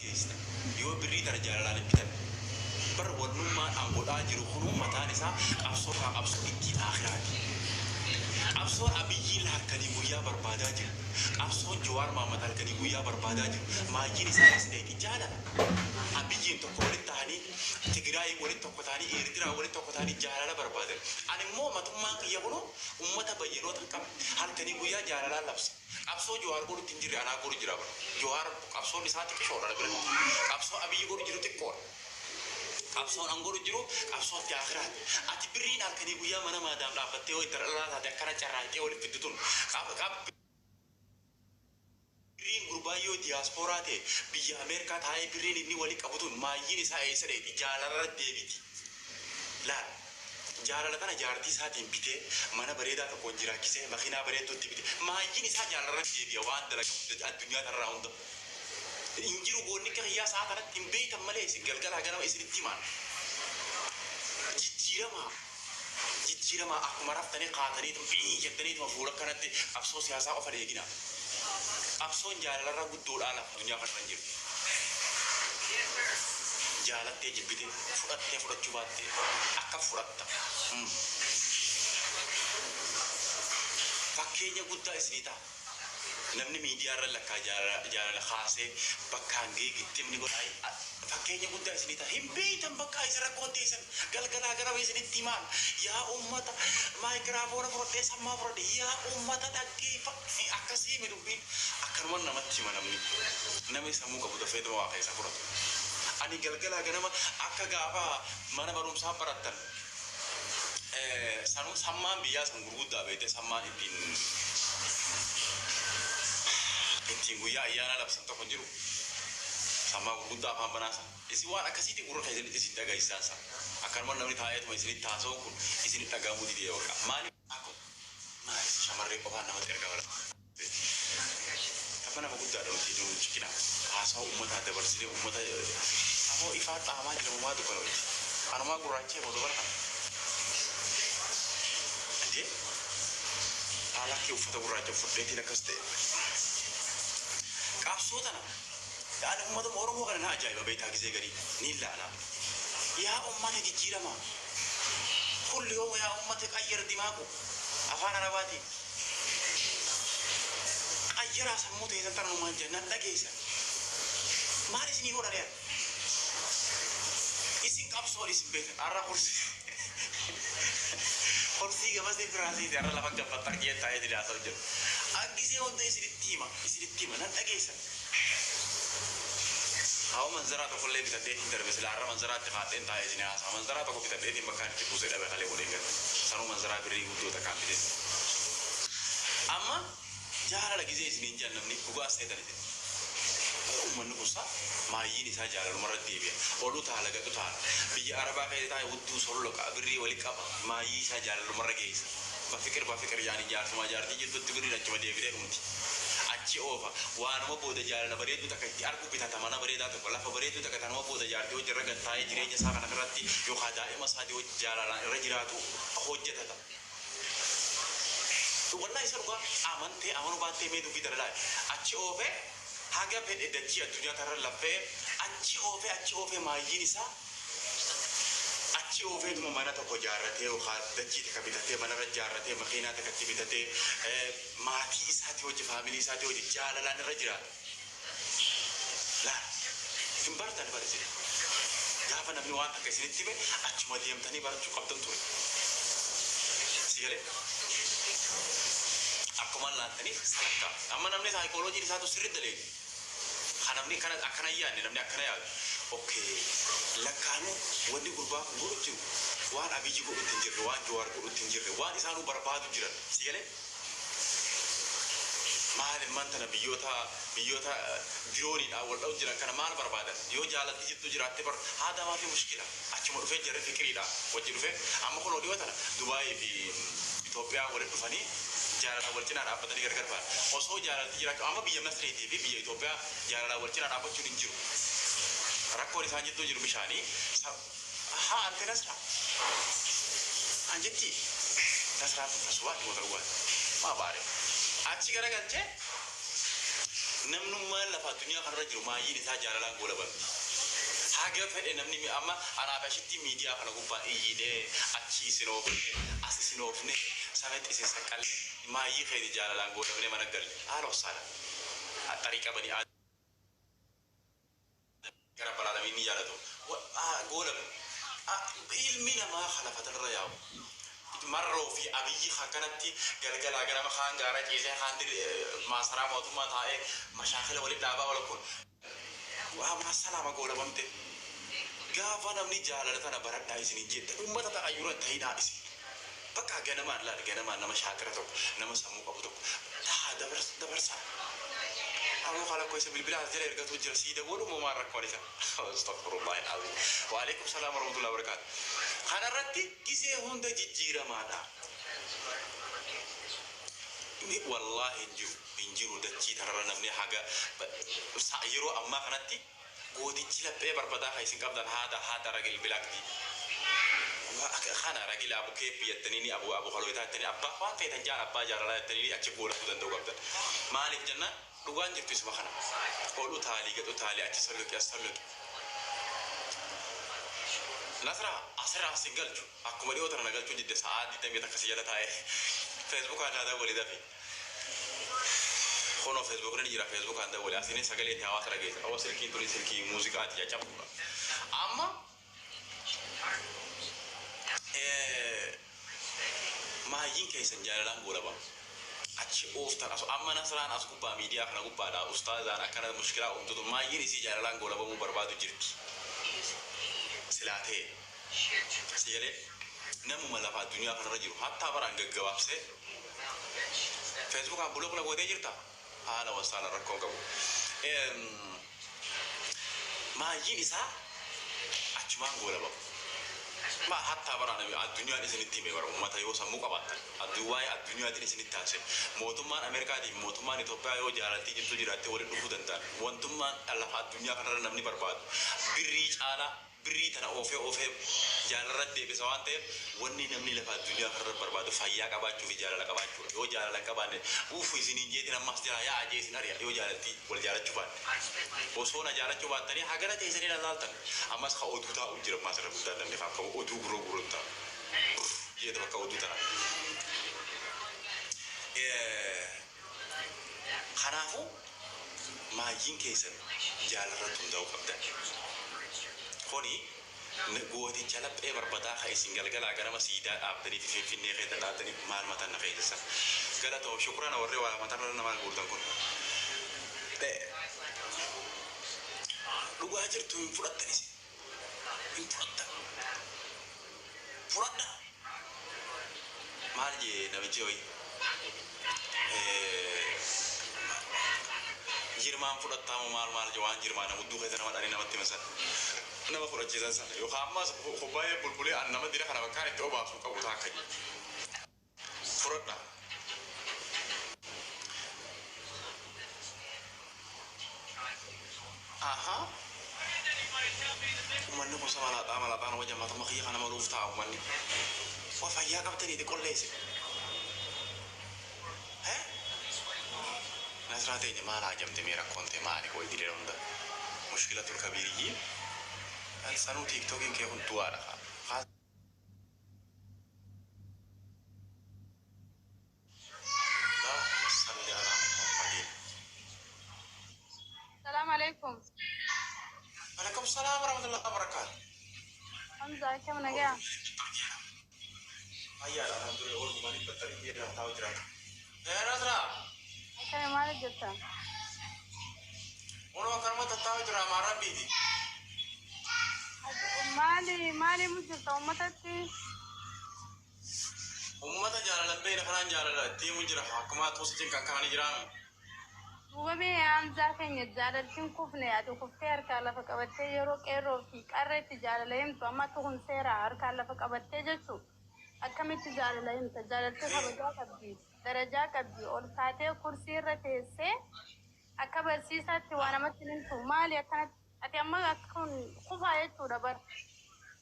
geessita yoo birrii tana jaalalaan bitan bar wannummaan an godhaa jiru kunuu mataan isaa qabsoo ittiin akhiraati. Qabsoon Abiyyiin harkanii guyyaa barbaadaa jiru. Qabsoon Jawaar Mohaammed harkanii guyyaa barbaadaa jiru. Maajiin isaa isneeti jaalala. Abiyyiin tokko walitti ta'anii Tigraay walitti tokko ta'anii Eertiraa walitti tokko ta'anii jaalala barbaadan. Ani immoo matummaan kiyya kunuu uummata bayyanoota qaba. Harkanii guyyaa jaalalaan labsa. Qabsoo Jawaar godhutti hin jirre anaa godhu jira bara. Jawaar qabsoon isaa xiqqishoodha biratti. Qabsoo Abiyyi godhu jiru xiqqoodha. Qabsoon angolu jiru qabsoo fi akhiraat ati birriin halkanii guyyaa mana maadaam dhaabbattee yoo itti dhalaa akkana carraaqee walitti fiddituun birriin gurbaayyoo diyaaspooraa ta'e biyya Ameerikaa taa'ee birriin inni walii qabutuun maayyiin isaa eessa dheeti jaalala deebiti. Laal jaalala kana jaartii isaatiin bitee mana bareedaa tokkoon jiraachisee makiinaa bareedduutti bite maayyiin isaa jaalala deebi'a waan dalagaa addunyaa tanarraa hunda. Injiru goonni kiyyaa sa'a kanatti hin beektan malee isin galgalaa ganama isinitti himan. Jijjiirama akkuma raftanii qaatanii jettanii fuula kanatti qabsoo siyaasaa of adeegina. Qabsoon jaalalarra guddoodhaa lafa addunyaa kanarra jiru. Jaalattee jibbitee fudhattee fudhachuu baattee akka fudhatta. Fakkeenya guddaa isinii ta'a. Namni miidiyaa irra lakkaa jaalala kaasee bakkaan geegitti ni godhaa fakkeenya guddaa isinii ta'a hin beektan bakka isa rakkoon teessan galgalaa gara isinitti himaan yaa uummata maayikiraafoona fudhadhee sammaa fudhadhe yaa uummata dhaggeeffadhe akkasii midubbiin akkanuma namatti hima namni sammuu qabu dafee dama waa keessa fudhatu. Ani galgalaa ganama akka gaafa mana barumsaa barattan sanuu sammaan biyyaa san gurguddaa beekte sammaan ittiin guyyaa ayyaana labsan tokko jiru sammaa gurguddaa afaan banaasa isi waan akkasiitiin gurra keessanitti isin dhagahisaansa akkanuma namni taa'eetuma isinitti taasoo kun isinitti dhagahamuu didee yookaan maaliif shamarree qofaan namatti ergaa bala tapha nama guddaadha nuti jiru cikina haasawaa uummataa dabarsinee uummata afoo ifaa xaamaa jedhamumaa dubbala wajji anumaa gurraachee moo dubara kana adee haala kee uffata gurraacha uffadheetiin akkas ta'e qabsootana yaada ummata Oromoo kana na ajaa'iba beektaa gisee gadi ni ilaala yaa ummata jijjiirama kulli yooma yaa ummata qayyar dimaaku afaan arabaatiin qayyaraa sammuu ta'eesan tananumaan jennaan dhageessan maal isinii godhan yaa isin qabsoon isin beekan arra horsii gamasee firaasii arra lafa gabbattar kiyyan taa'ee dilaasa hojjetu aggisee hunda isinitti hima nan dhageessan hawa manzaraata kollee bitadheetiin darbe sila arra manzaraatti kaadheen taa'ee isin haasaa manzaraa tokko bitadheetiin bakkaan itti buusee dhabe kalee godheen gata sanuu manzaraa birrii guddoota kaan bitee amma jaalala gisee isiniin jannamni dhugaas ta'etanite ummanni kusaa maayyiin isaa jaalalumarra deebi'a oduu taala gatu taala biyya arabaa keessaa taa'ee hudduu solloqa birrii wali qaba maayyii isaa jaalalumarra geessa bafikir yaani jaarsuma jaartii jidduutti birrii achuma deebitee dhumti achi oofa waanuma booda jaalala bareedduu takka itti argu bitata mana bareedaa tokko lafa bareedduu takka tanuma booda jaartii hojii irra gattaa'ee jireenya isaa kana irratti yookaan daa'ima isaatii hojii jaalalaan irra jiraatu hojjetata. Wallahi isa dhugaa amanuu baattee mee dubbii dalalaa achi oofee haga fedhe dachii addunyaa tarra laffee achi oofee maayyiin isaa achi oofee duma mana tokko jaarratee yookaan dachii takka bitatee manarra jaarratee makiinaa takkatti bitatee maatii isaatii hojii faamilii isaatii hojii jaalalaan irra jiraata. Laal hin baratan barate gaafa namni waan akka isinitti hime achuma deemtanii barachuu qabdan ture. Sigalee akkuma laantanii salakkaa amma namni saayikooloojiin isaatu sirriitti daleegu. Namni kana akkana yaadne namni akkana yaadu okay lakkaanu wanni gurbaa kun godhu jiru waan Abiyyi godhutti hin jirre waan Jawaar godhutti hin jirre waan isaanuu barbaadu jiran sigalee maal mantana biyyoota birooniidhaan wal dha'u jiran kana maal barbaadan yoo jaalatti jirtu jiraatte bar haadha maafi mushkila achuma dhufee jarri fikiriidhaan wajji dhufee amma kun odiyoo tana Dubaayii fi Itoophiyaa walitti dhufanii jaalala wal cinaa dhaabbatanii gargar ba'an osoo jaalalti jiraachuu amma biyya Masriitii fi biyya Itoophiyaa jaalala wal cinaa dhaabbachuun hin jiru rakkoon isaan jidduu jiru bishaanii haa ante nasra anjetti nasraa tufasuwaa dhimoota dhugaati maa baare achi garagalchee نمنو ما لفا الدنيا كان رجل ما يجي نتاجر لان قولا بند حاجة فدي نمني أما أنا بشتي ميديا كنا قبا إيجي أشي سنوف أسي سنوف نه سمعت إسي سكال ما يجي خير جال لان قولا بند ما نقول ألو سالا الطريقة بني آدم كرب العالمين يجالدو قولا علمنا ما خلفت الرياض مروا في أبي خكنتي قال أنا ما خان جارج إذا خان ما سرا موتو ما تاي مشاكل ولا دابا ولا كون وأما السلام أقول بمتى قافنا من جالة أنا برد دايسين جدا وما تتغيرون تهينا إسي بقى جنما لا جنما نما شاكرتك نما سمو كبتك هذا برس أبو خالد كويس بالبلاد جل يرجع توجه سيدا ولو ما مرة كويسة استغفر الله العظيم وعليكم السلام ورحمة الله وبركاته خنا رتي كيسه هوندا جيجيرا ماذا والله إنجيرو دتشي ترى نبني حاجة سايرو أما خناتي قودي تلا بيبر بدا خايسين قبضان هذا رجل بلاك دي خنا رجل أبو كيف يتنيني أبو خلويتا تني أبا فان في تنجان أبا جارلا تنيني أشبولا تودن دو قبضان مالك جنة لغان جرتو اسمه خنا قولو تالي أشسلوك يسلوك نصرا أسرع سنجل جو أكو مريو ترى نقل جو جد ساعات دي تمي تكسيجلا تاي فيسبوك هذا ولي ده في خونو فيسبوك نجيرا فيسبوك هذا ولي أسيني سجلي تهوا ترى جيس أو سلكي تولي سلكي موسيقى أتيا جابولا أما ما ينكي سنجال لان غولا با أشي أوفتر أسو أما نصران أسكو با ميديا خنا غوبا دا أستاذ أنا كان مشكلة أنتو ما يني سنجال لان غولا با مو بربادو جرتي سلاته سيجلي نمو ملفا الدنيا كان رجل حتى برانغ غوابسه فيسبوك بلوك لا غودي جرتا اهلا وسهلا ركون غو ما يني سا أجمان غولا با ما حتى برانغ الدنيا نسني تيمي بر امتا يو سمو قبات الدنيا دي نسني تاسه موتمان امريكا دي موتمان ايثيوبيا يو جارتي جتو جراتي ولي دودنتا وانتمان الله الدنيا كان نمني برباد بريج على بريت أنا أوفي جالرات دي بسوانته وني نمني لفا الدنيا خرر بربادو فايا كباچو في جاللا كباچو يو جاللا كبانه وفي سنين جيتنا مسجد يا أجي سناريا يو جالتي ولا جالت شوفان وصونا جالت شوفان تاني هاجرة جيسني لالتان أما سخا أودوتا أوجر ما سر بودا دم نفاق أودو غرو تا جيت بقى أودوتا خنافو ما ينكسر جالرات تنداو كبدا خوني نقولي جلب إيه بربدا خايسين قال أجر ما سيدا أبدي في النهاية تنادني مال ما تنقيد السر قال تو شكرا أوري ولا ما تنرنا ما نقول تنكون لو أجر توم فرد نسي فرد مال جي نبيجوي جرمان فرد تامو مال جوان جرمان مدو خير ما داري نمتي مثلا nama fura jizan sana yo khamma khubaye bulbuli an nama dira kana bakari to ba su ka buta kai furada aha man ko sama la ta no jama ta makhiya kana maruf ta man wa fa ya ka tani de kollese he nasrate ni mala jamte mera konte mali ko dire ronda mushkilatul kabiriyin سانو تيك توك إنك هون توارا خا اللهم صل على محمد. السلام عليكم. وعليكم السلام ورحمة الله وبركاته. حمزة كم نجا؟ هيا الحمد لله أول ما نبدأ تربية هتاو جرا. يا نصرة. كم مالك جتا؟ ونو كرمة هتاو جرا مارا بيدي. مالي مجرد أمتي جالا بين خلان جالا تي مجرد حكومات وسطين كان جرام وبي عم ذاكين يجالا تين كوفني أدو كوفتير كلا فكبتي يروك في قررت جالا لين تو أما تكون سيرا أركالا فكبتي جتو أكمل تجالا لين تجالا تخبجا كبدي درجة كبدي أول ساعتين كرسي رتيسي أكبر سيساتي وأنا مثلاً تو مالي كانت أتي أما أكون خوفا يتو دبر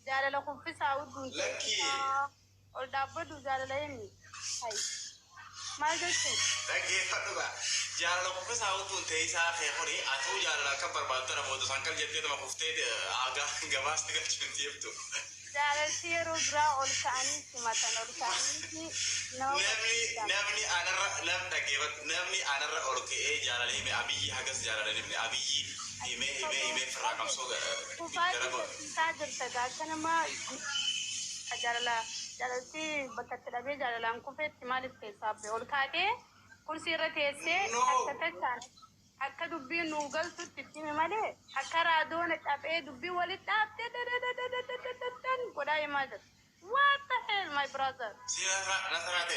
جالا لكم في سعود لكي أول دابدو جالا لين هاي ما جتو dhaggeeffadhu gaa jaalala kuffisaa utuun teessaa kee kuni atuu jaalala akka barbaaddu na mootu sankal jettee nama kuftee gabaasni galchuutti jebtu. jaalalti yeroo biraa ol ka'anii simatan ol ka'anii namni namni anarra ol ka'ee jaalala hime abiyyi hagas jaalala himne abiyyi himee firraa qabsoo isaa jirta gaa kanama jaalalti bakka itti dhabee jaalalaan kufeetti maaliif keessaa ba'e ol kaatee kursi irra teessee akka takkaan akka dubbiin nuu galtutti itti hime malee akka raadoona cabee dubbii walitti dhaabdee godhaa himaa jirti. What the hell, my brother? Si nasarate,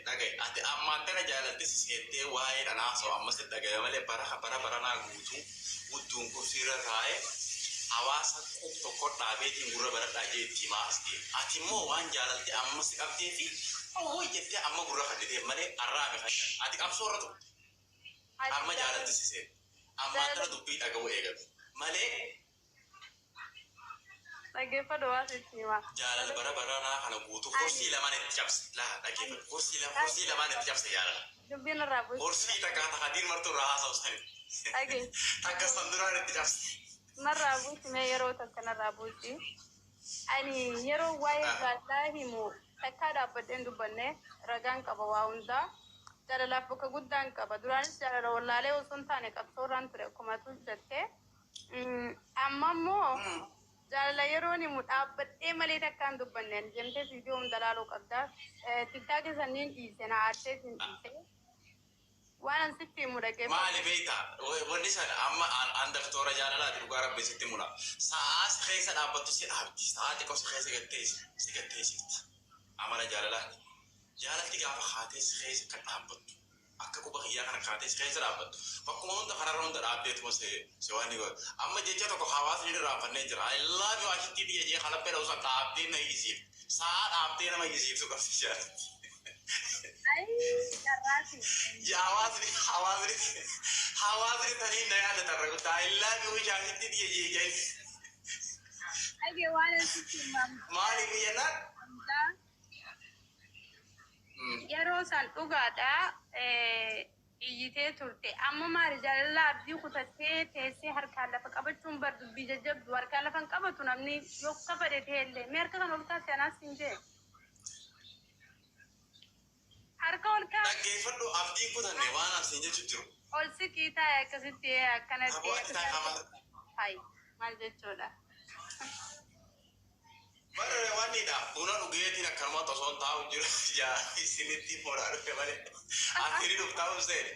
dhagaye. Ati ammaantana jaalalti seettee waa'ee dhanaasoo ammas dhagaye malee bara naa guutuu gudduun kursiirra taa'ee hawaasa tokko dhaabeetiin gurra bara dhaagee itti maastee. Ati immoo waan jaalalti ammas qabdee fi jettee amma gurra fadhitee malee arraame fadha. Ati qabsoorra tu. Amma jaalalti seet. Ammaantana dubbii dhaga'uu eegatu. Malee dhaggeeffadhu waan itti himaa. jaalala bara naa kana guutuu kursii lamaan itti cabse. Dhaggeeffadhu kursii lamaan itti cabse jaalala. Dubbiin irraa buusi. Kursii takka diin martuu irraa haasa'u sani. Takka sanduraan itti cabse. Narraa buusi mee yeroo takka narraa buusi. Ani yeroo waa'ee jaalalaa himu takkaa dhaabbadheen dubbanne ragaan qaba waa hundaa. Jaalalaaf bakka guddaan qaba. Duraanis jaalala wallaalee osoo hin taane qabsoorraan ture akkuma tu jettee. Amma immoo jaalala yeroo himu dhaabbadhee malee takkaan dubbanne jemtee viidiyoo hunda laaluu qabda. Tiktaakii sanniin dhiise na aartee sin dhiise. Waan an sitti himu dhaggeeffatu. Maali beektaa? Wanni sana amma andaktoora jaalalaati dhugaa rabbi sitti mula. Sa'aas keessa dhaabbattu si dhaabdi. Sa'aati qosa keessa si gatteessifti. Amala jaalalaati. Jaalalti gaafa haatees keessa kan dhaabbattu. Akka quba kiyyaa kana haatees keessa dhaabbattu. Bakkuma hunda kanarra hunda dhaabdeetuma se waan ni godhu. Amma jecha tokko hawaasni ni raafannee jira. I love you ashitti biyya jee kalaphee dhawusa dhaabdee na hiisiif. Sa'a dhaabdee nama hiisiiftu qabsi jaalatti. Hawaasni tanii na yaada tarra guddaa. I love you ashitti biyya jee. Age waan asitti himamu. Maali biyya naan? Yeroo san dhugaadha iyyitee turte amma maali jaalala abdii kutattee teessee harkaan lafa qabachuun bar dubbii jajjabdu harkaan lafa hin qabatu namni yoo kabade ta'ellee mee harka kan ol kaase anaas hin jee harka ol kaase dhaggeeffadhu abdiin kutanne waan asiin jechuun jiru. ol siqii taa'e akkasitti akkanatti hayi maal jechuudha. Barre wanniidha buna dhugeetiin akkanumatti osoo taa'u jiru isinitti moodhaa dhufe malee akkini dhuftaa'u seene.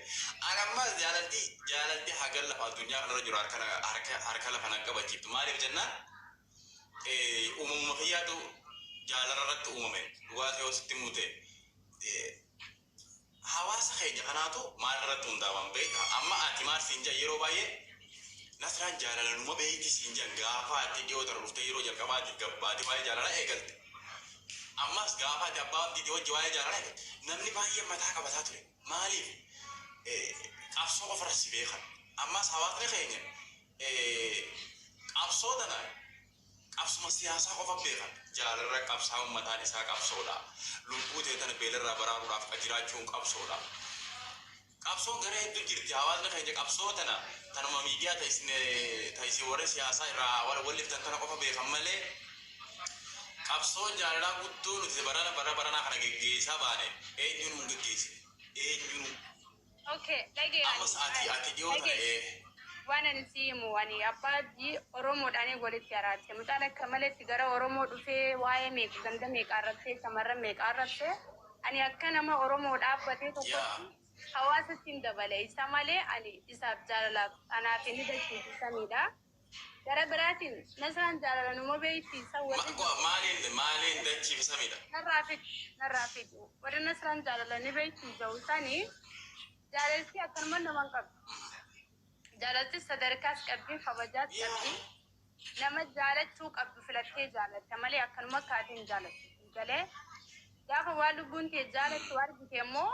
Ani ammas jaalalti hagan lafa addunyaa kanarra jiru harka lafa nan qabachiiftu maaliif jennaan uumamuma kiyyaatu jaalala irratti uumame dhugaa ta'ee sitti mute hawaasa keenya kanaatu maal irratti hundaawan beeka amma ati maal siin jaa yeroo baay'ee nasraan jaalala numa beeyti siin jaan gaafa ati dhiyoo tara dhuftee yeroo jalqabaati gabbaati waa'ee jaalala eegalte. Ammas gaafa ati abbaa abdiitii wajji waa'ee jaalala eegalte namni baay'ee mataa qabataa ture maaliif qabsoo qofarra si beekan. Ammas hawaasni keenya qabsoo tana qabsuma siyaasaa qofa beekan jaalarra qabsaa uummataan isaa qabsoodha. Lubbuu ta'e tana beelarraa baraaruudhaaf jiraachuun qabsoodha. Qabsoon gara hedduu jirti hawaasni keenya qabsoo tanuma miidiyaa ta'isin warra siyaasaa irraa waliiftan tana qofa beekan malee qabsoon jaalalaa guddoo nuti baranaa kana geggeessaa baane eenyuun hin geggeessine eenyuun. Okay, dhagee ammas ati dhiyoo ta'e waan ani si himu ani abbaaji Oromoodhaan walitti araarte mucaan akka maletti gara Oromoo dhufee waa'ee meeqa ganda meeqa arrattee shamarran meeqa arratte ani akka nama Oromoo dhaabbatee tokkotti hawaasatti hin dabale isa malee ani isaaf jaalalaaf anaaf inni dachiisisanidha. Gara biraatiin nasaan jaalala numa beeksisa maaliin dachiifisamidha. Narraafit warri nasaan jaalala ni beeksisa usanii jaalalti akkanuma naman qabdu. Jaalalti sadarkaas qabdi kabajaas qabdi nama jaalachuu qabdu filattee jaalatta malee akkanuma kaatiin jaalatti galee gaafa waan lubbuun kee jaalattu argite immoo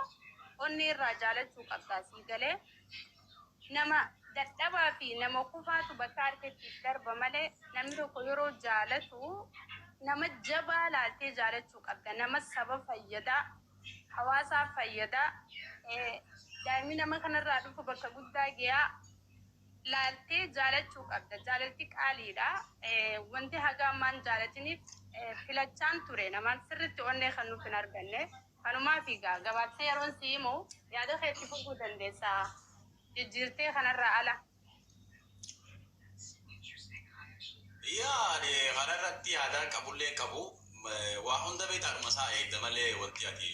onni irraa jaalachuu qabdaa sii galee nama dadhabaa fi nama kufaatu bakka harkatti darba malee namni tokko yeroo jaalatu nama jabaa laaltee jaalachuu qabda nama saba fayyadaa hawaasaaf fayyada. Daa'imni nama kanarraa dhufu bakka guddaa gahaa laaltee jaalachuu qabda. Jaalalti qaaliidha. Wanti haga ammaan jaalatiniif filachaan ture namaan sirriitti onnee kan nuuf hin arganne. Kanumaaf egaa gabaabsee yeroon si himu yaada keetti fufuu dandeessa. Jijjiirtee kanarraa ala. Yaani kanarratti yaada qabullee qabu waa hunda beektaadhuma isaa eegda malee wanti ati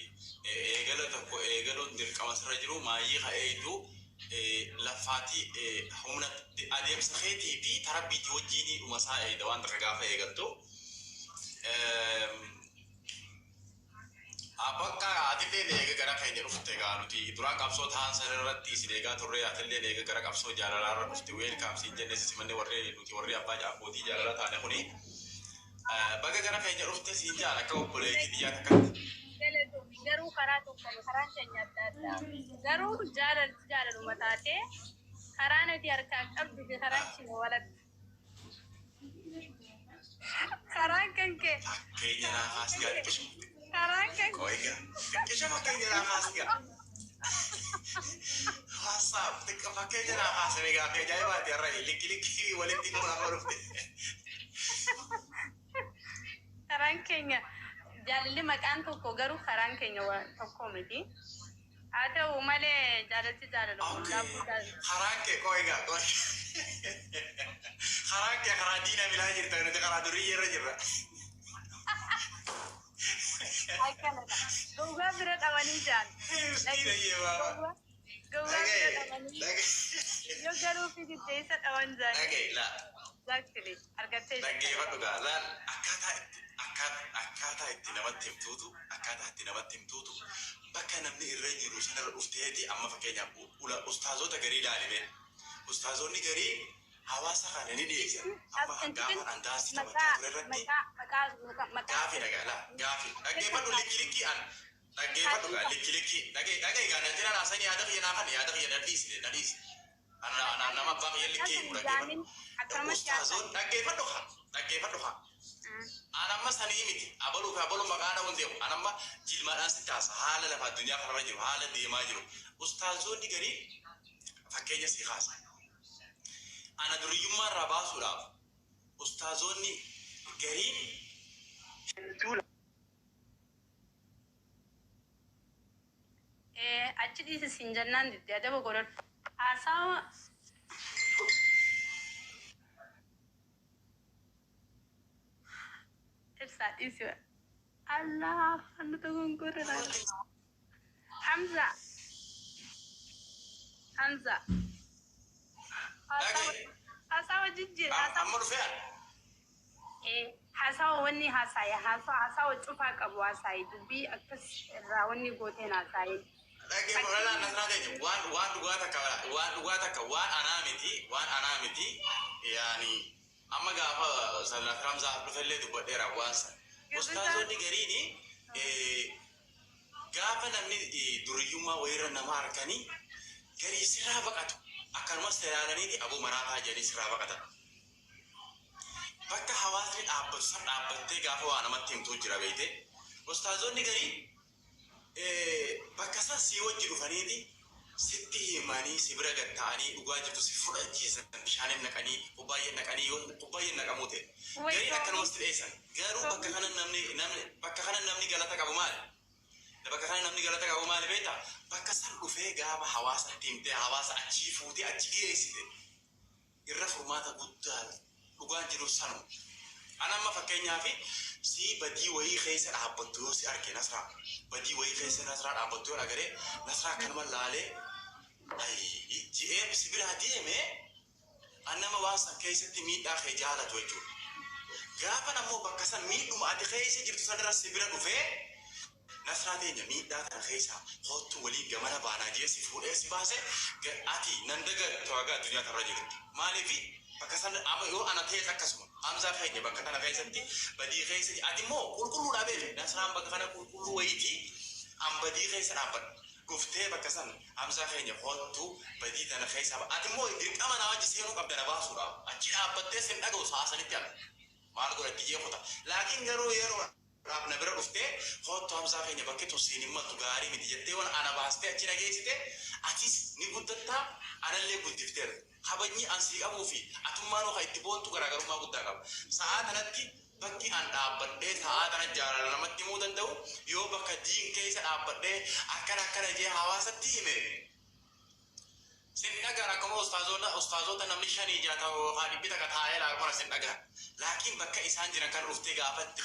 eegala tokko eegaluun dirqama sirra jiru maayii ka'eetu laffaati humna adeemsa keetii fi tarabbiitii wajjiinii dhuma isaa eegda waan takka gaafa eegaltu. Bakka atillee eega gara keenya dhufte egaa nuti duraan qabsoo ta'an sanarratti isin eegaa turre atillee eega gara qabsoo jaalalaarra dhufte weelkaamsiin jenne simanne nuti warri abbaa abbootii jaalala taane kuni bakka gara keenya dhufte siin jaala akka obboleetii biyyaa takkatti. Garuu karaa tokko karaan keenya adda addaa. Garuu jaalaluma taatee karaa nuti harkaa qabdu karaan keenya walatti. Karaan kan kee. Fakkeenya naafaas gaadhisu. Karaan kan Koiga. Kisha fakkeenya naafaas gaa. Haasaaf xiqqa fakkeenya naafaas egaa fi ajaa'ibaati har'a likki walitti kuma lafa dhufte. Karaan keenya jaalalli maqaan tokko garuu karaan keenya tokko miti. Haa ta'u malee jaalalti jaalalu. Karaan kee koiga koiga. Karaan kee karaa diina milaa jirta nuti karaa durii irra jirra. Gowwaa bira dhabanii jaan. Diina yeewaa. Gowwaa bira dhabanii. Yoo garuu fiigdee isa dhaban jaan. Dhagee laa. Exactly. Argattee jirta. Dhaggeeffadhu gaa laal akkaataa itti namatti himtuutu bakka namni irra jiru sanarra dhufteeti amma fakkeenyaaf ustaazota garii ilaalimee ustaazonni garii hawaasa kana ni dhiyeessan amma gaafa andaasti taphachaa ture irratti gaafii dhagaala gaafii dhaggeeffadhu likki an dhaggeeffadhu gaa likki dhagee gaa nan jira naasanii yaada kiyyanaa kan yaada kiyya nadhiisi nama abbaa kiyya likkii dhaggeeffadhu ustaazon dhaggeeffadhu haa anamma sanii miti abaluu maqaana hundeemu anamma jilmaadhaan sittaasa haala lafa addunyaa kanarra jiru haala deemaa jiru ustaazonni garii fakkeenya si kaasa ana duriyyummaa irraa baasuudhaaf ustaazonni garii achi dhiise siin jennaan didde adaba godhadhu haasawa Ibsa. Allah, anu tunggu kurang. Hamza. Hasawa jijjir. amma dhufee Hasawa wanni hasaya. Hasawa cufa qabu hasayi. Dubbii akkas irraa wanni gooteen hasayi. dhaggeeffadhu nasraa keenya waan dhugaa takka waan anaa miti yaani amma gaafa sallat ramzaa dhufellee dubbadheera waan san ustaazonni gariini gaafa namni duriyyummaa wayirra nama harkanii garii sirraa baqatu akkanumas ilaalaniiti aboo maraataa jedhanii sirraa baqatan bakka hawaasni dhaabbatu san dhaabbattee gaafa waa namatti himtuu jira beeyte ustaazonni garii bakka san sii wajji dhufaniiti sitti himanii si bira gad ta'anii dhugaa jirtu si fudhachiisan bishaaniin naqanii kubbaayeen naqanii yoo kubbaayeen naqamuu ta'e garii akkanumatti dhiyeessan garuu bakka kana namni galata qabu maali beektaa bakka san dhufee gaafa hawaasatti himtee hawaasa achii fuutee achi dhiyeessite irra furmaata guddaa dhugaan jiru sanu anamma fakkeenyaaf si badii wayii keessa dhaabbattu yoo si arge nasraa badii wayii keessa nasraa dhaabbattu yoo agaree nasraa kanuma laalee ji'ee si biraa deemee annama waan san keessatti miidhaa kee jaalatu jechuudha. Gaafa nammoo bakka san miidhuma ati keessa jirtu sanirra si bira dhufee nasraa teenya miidhaa kana keessa hottu waliin gamana baanaa jee si fuudhee si baase ati nan dagattu haga addunyaa kanarra jirti. Maaliif bakka san amma yoo ana ta'e akkasuma Hamza keenya bakka kana keessatti badii keessa ati immoo qulqulluudhaa beeku nasraan bakka kana qulqulluu wayiiti an badii keessa dhaabbadhu. Guftee bakka san Hamza keenya hottu badii tana keessa ati immoo dirqama naa wajji seenuu qabda na baasuudhaaf achi dhaabbattee sin dhaga'u saasanitti ala maal godhatti jeequta laakiin garuu yeroo raabna bira dhuftee hoottu hamsaa keenya bakki tusiin himmatu gaarii miti jettee waan ana baastee achi nageessite atis ni guddattaa anallee guddifteera. Kabajni ansii qabuu fi atummaan oka itti boontu garaagarummaa guddaa qaba. Sa'aa kanatti bakki an dhaabbadhee sa'aa kana jaalala namatti himuu danda'u yoo bakka diin keessa dhaabbadhee akkana jee hawaasatti hime. Sin dhagaan akkuma ustaazota namni shanii jaata haadhi bita ka taa'ee laakona sin dhagaan. Laakiin bakka isaan jiran kan dhuftee gaafatti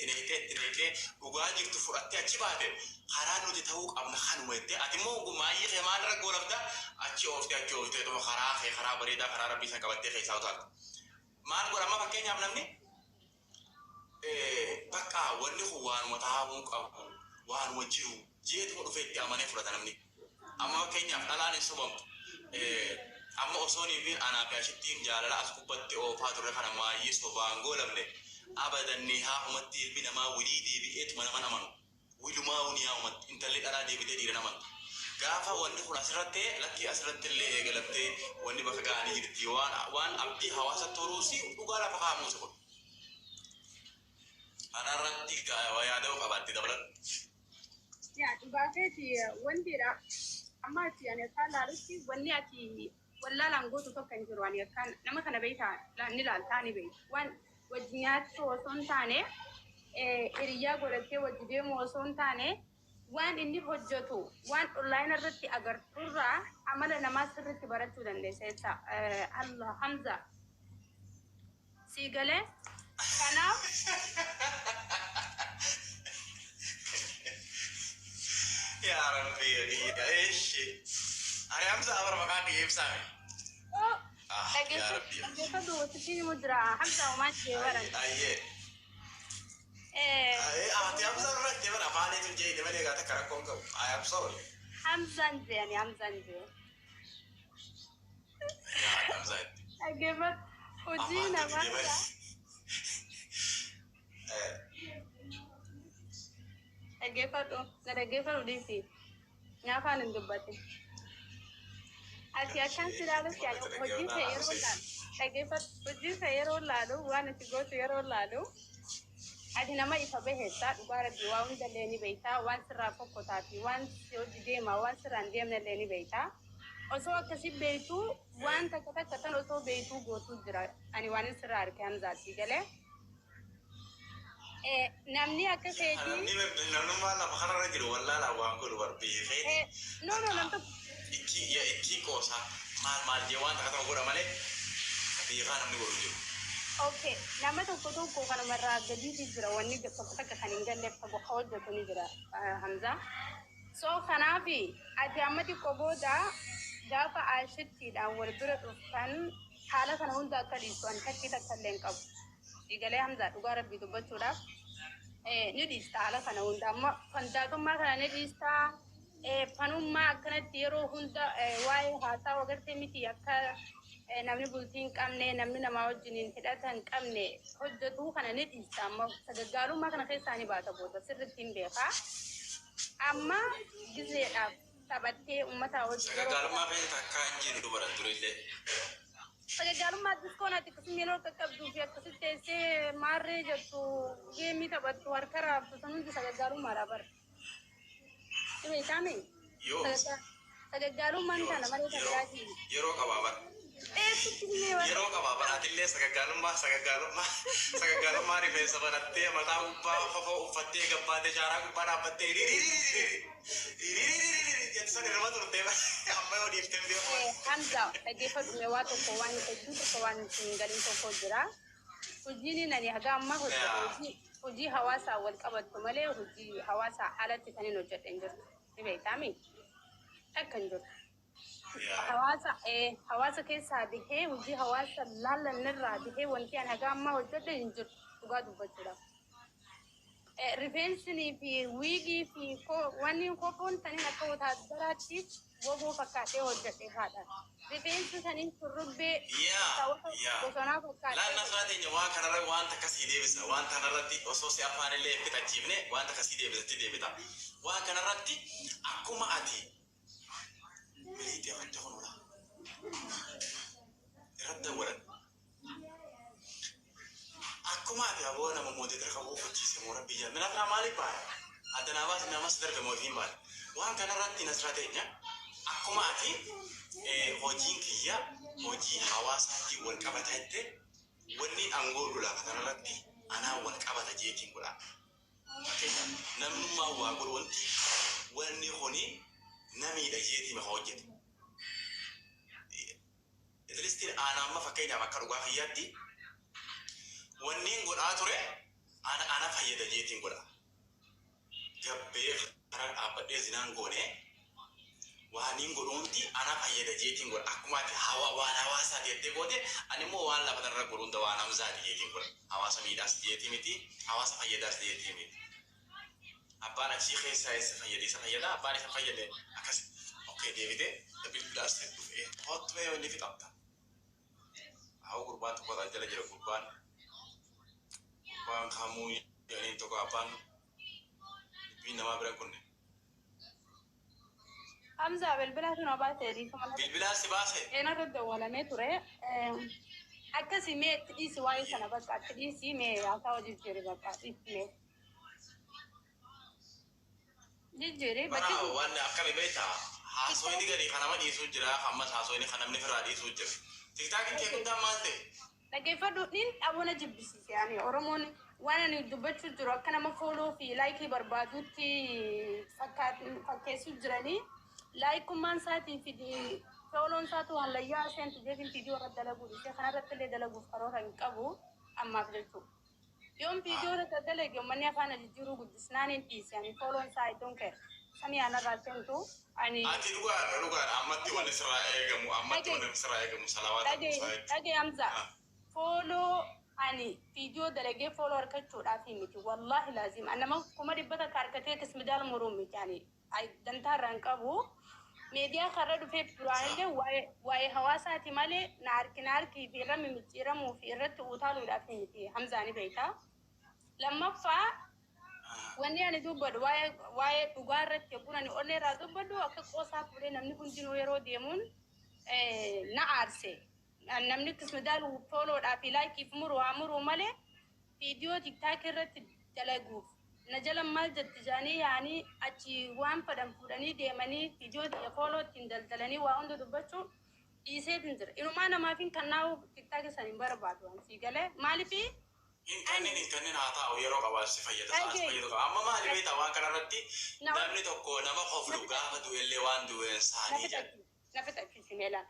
neeyitee dhugaa jirtu fudhattee achi baate karaa nuti ta'uu qabna kanuma jettee ati immoo maayyii kee maalirra goolabda achi ooftee tuma karaa bareedaa karaa rabbii isa qabattee keessaa utaatu. Maal godhama fakkeenyaaf namni bakka wanni kun waanuma taa'amuu qabu waanuma jiru jeetuma dhufee itti amanee fudhata namni. Amma fakkeenyaaf dhalaan hin sobamtu. Amma osoonii fi anaa fi ashittiin jaalala as gubbatti oofaa turre kana maayyii sobaan goolamne abadanni haa umatti ilmi namaa wilii deebi'eetuma naman amanu. Wilumaa uniyaa umatti intalli dhalaa deebitee dhiira naman. Gaafa wanni kun asirratti lakkii asirratti illee eegalattee wanni bakka ga'anii jirti waan abdii hawaasa toruusi dhugaa lafa kaa'amuusi kun. Kanarratti yaada'uu qabaatti dabalatu. Yaa dhugaateeti wantiidha. Amma ati ani akkaan laalutti wanni ati wallaalaan gootu tokko hin jiru. Ani akkaan nama kana beektaa ni laaltaa ni beektu. Waan wajji nyaachuu osoo hin taane hiriyaa godhattee wajji deemu osoo hin taane waan inni hojjetu waan onlaayinii irratti agarturraa amala namaa sirriitti barachuu dandeessa jecha Allah Hamza sii galee kanaaf yaa rabbi eeshi ani Hamza abar maqaan dhiyeebsaame. Dhaggeeffatu duwwaatti ni mudura Hamza uumaa jeewaran. Ati Hamza irratti mana afaan eetuun jee dabalee gaata karakkoon qabu. I am sorry. Hamzaan jee ani Hamzaan jee. Dhaggeeffatu hojii namaadha. Dhaggeeffatu dhiisi. Nyaafaan hin dubbate. Ati akkaan silaalutti ani hojii ta'e yeroo laalu. Dhaggeeffatu hojii ta'e yeroo laalu waan itti gootu yeroo laalu. Ati nama ifa baheessa dhugaa rabbii waa hundallee ni beektaa waan sirraa fokkotaa fi waan hojii deemaa waan sirraan deemnallee ni beektaa. Osoo akkasii beektu waan takka tan osoo beektuu gootuu jira. Ani waan sirraa arge Hamzaatti galee. Namni akka feetii. Namnummaa lafa kanarra jiru wallaalaa waan godhu barbaade feeti. No namta. Itti qoosaa maal jee waan takka godha malee biyya namni godhu jiru. Okay, nama tokko kanumarraa gadiitii jira wanni tokko takka kan hin galleef tokko hojjetu ni jira Hamza. So kanaafi ati amma xiqqoo booda gaafa ashittiidhaan wal bira dhuftan haala kana hunda akka dhiistu ani takkii takka illee hin qabu. Digalee Hamza dhugaa rabbii dubbachuudhaaf ni dhiista haala kana hunda amma fantaatummaa kana ni dhiistaa fanummaa akkanatti yeroo hunda waa'ee haasaa agartee miti akka namni bultii hin qabne namni namaa wajjiniin hidhata hin qabne hojjetu kana ni dhiista amma sagaggaalummaa kana keessaa ni baata booda sirriitti hin beekaa amma gizeedhaaf taphattee uummataa wajjin sagaggaalummaa keessa takkaa hin jiru dubaran turillee sagaggaalummaa diskoon ati akkasuma yeroo qaqqabduu fi akkasitti teessee maarree jettu geemii taphattu harka raabtu san hundi sagaggaalummaadha bara beekame sagaggaalummaan kana malee tajaajila yeroo qabaabara yeroo qabaabara atillee sagaggaalummaa rifeensa banattee mataa gubbaa kofoo uffattee gabbaatee shaaraa gubbaa dhaabbattee jettisan irra turtee amma yoo dhiiftee beeku. Hamza dhaggeeffadhume waa tokko waan hedduu tokko waan hin galin tokko jira. Hojiin nani haga amma hojii hawaasaa wal qabattu malee hojii hawaasaa alatti kan hin hojjedhe hin jirtu. Ni beektaami? Akka hin jirtu. Hawaasa keessaa bihee hojii hawaasa laallanirraa bihee wanti ani haga amma hojjedhe hin jirtu dhugaa dubbachuudhaaf. Rifeensinii fi wiigii fi wanni kophoon saniin akka wotaadaraatti gogoo fakkaatee hojjedhe haadha. Rifeensi saniin shurrubbee bosonaa fakkaatee. Laanna saateenya waan kanarra wanta akkasii deebisa. Waan kanarratti osoo si afaan illee fixachiifne wanta akkasii deebisa. Waan kanarratti akkuma ati miliitee hojja kunuudha. Irratti dawalan. Akkuma أكما في أبونا مموت تركبوا في جسم وربي جل من أفهم مالك بار أدنى باس نامس درب موفين بار وان كان راتي نسرتينيا أكما أتي هوجين كيا هوجي حواس دي والكبت هدي وني أنقول لا كتر راتي أنا والكبت جيتين كلا نمنما وأقول وانتي وني هوني نمي دجيتي مخوجت إدريستي أنا ما فكينا بكروا في يدي ونين قول آتوري أنا فيدا جيتين قولا جبّي خرج أبدي زنان قوني وهنين قولونتي أنا فيدا جيتين قولا أكمل هوا وانا واسا جيتي قودي أنا مو وانا بدر قولون دوانا مزاج جيتين قولا هوا سميداس جيتي متي هوا سفيداس جيتي متي أبانا شيخ سايس سفيدا أبانا سفيدا أكاس أوكي ديفيدي تبي بلاستيك إيه هات ما يوني في تابتا أو قربان تقول أجل أجل قربان kamu yang itu kapan bina ma berakun Hamza بالبلاد نوبات تري بالبلاد سباسه أنا رد ولا متره أكاسي ميت إيش واي سنة بس أكاسي مي أتاوجي جري بس إيش مي جري بس وانا أكمل بيتا حاسويني كذي خنا ما دي سوجرا خمس حاسويني خنا من فرادي سوجر تكتاك كيف كنت مالته لكن فدوين أبونا جبسي يعني أرمون وانا ندبت جرا كنا مفولو في لايكي بربادوتي فكيسو جراني لايك من ساتي في دي فولون ساتو هلا يا سنت جيفين فيديو رد دلقو دي خنا رد اللي دلقو فروها انقبو أما بجتو يوم فيديو رد دلقو يوم من يفعنا جيرو قد سنانين تيس يعني فولون ساي دونك سامي أنا راتنتو يعني أنتي لغة أمتي ونسرا إيجامو أمتي ونسرا إيجامو سلامات لقي أمزا فولو أني فيديو دلقي فولو ركتشو رافي ميتي والله لازم أنا ما كم ربطة كاركتير اسم دال مرومي يعني أي دنتا رانكابو ميديا خرّدوا في برانده واي هواساتي مالي ناركي في رمي متيرم وفي رت وطالو رافي ميتي حمزاني بيتا لما فا واني أنا دوبد واي تجارت يكون أنا أولي رادوبدو أكيد قصة بدي نمني كنتينو يرو ديمون نعرسه نمني كسم دالو فولو رافي لايك يفمرو مالي فيديو تيك تاك رت تلاقوه نجلا مال جتجاني يعني أشي وان فدم فداني ديماني فيديو يفولو تندلتلني وعنده دبتشو يسيد نزر إنه ما أنا ما فين كناو تيك تاك سنين برباد وان سيجله مالي في إن كان هذا ويروق أول سفيدة سفيدة أما ما اللي بيتا وان كنا رتي دامني تكو نما خفلوجا هدو اللي وان دو إنساني جد نفتح في سميلا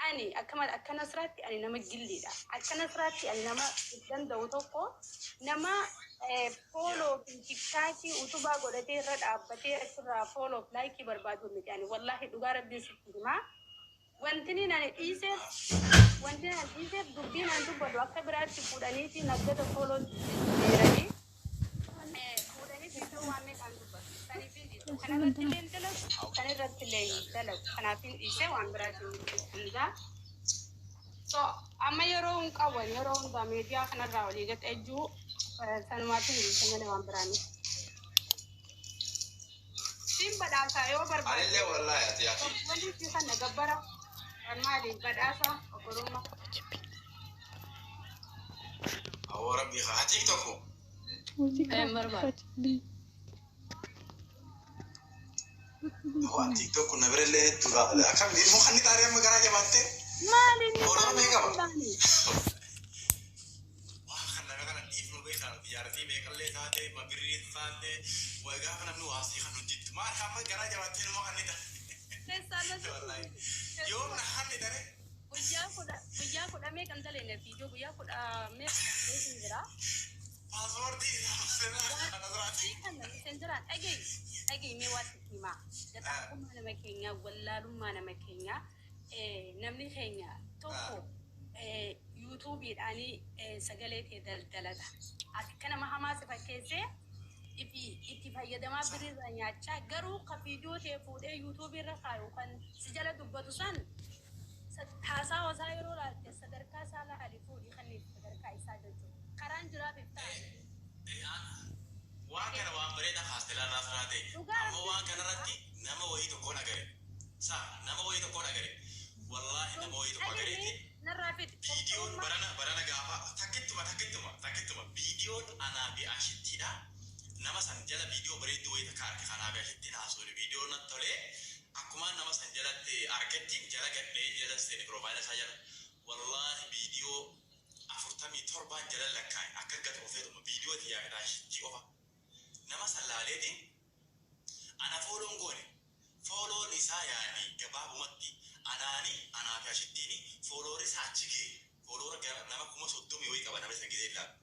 أني أكمل سراتي أني نما جليدا أكمل سراتي أني نما إدان دوتوكو نما فولو تيك تاكي وتبا قولتي رد أبتي أكثر فولو لايكي بربادو مجاني والله دوغارة دي ستيما وانتني ناني إيسف دبين أنتو بدو أكبرات فودانيتي نبدأ فولو ديراني فوداني فيديو وامي أنتو بس تاني فيديو كنا رتلين تلو كنا فين إيسف وامبرات مجاني so amma yeroo qaban da media kana rawali gat eju sanumaatiin sangane waan birani sim badasa yo barba alle wallahi atiyati wali fi kana gabbara mali badasa okuruma aw rabbi khatik toko marba هو تيك توك نبرله ترى أكمل دي مو خلني تعرف مقرأة جماعته مالي orang mereka apa? Wah karena mereka nanti ifnu beta tijarati mereka lihat hati, mabirit hati, warga kan namnu asih kan nujit, mah apa gara jawabnya mau kan itu? Yo nah nih dari. Buja kuda mereka kan jalan video, buja kuda mereka sendiri. Password di sana. Sendiri, agi mewat kima. Jata aku mana makainya, walau mana makainya. namni keenya tokko YouTube ani sagalee ta'e daldalaga ati kana mahamaa si fakkeesse itti fayyadamaa biriirra nyaachaa garuu ka viidiyoo ta'e fuudhee YouTube irra kaayu kan si jala dubbatu san haasaa wasaa yeroo laatte sadarkaa isaa laali fuudhii kan sadarkaa isaa jechuudha karaan jiraaf ibsaa waan kana waan bareedaa haastelaan raasaa ta'e amma waan kanarratti nama wayii tokkoon agare nama wayii tokkoon agare والله أنا مويد وقريتي نرافد فيديو برانا قافا تكتما فيديو يعني جباب متي أنا في عشتيني فولوري ساتشيكي فولورا نما كوما صدومي ويكا أنا بس كده لا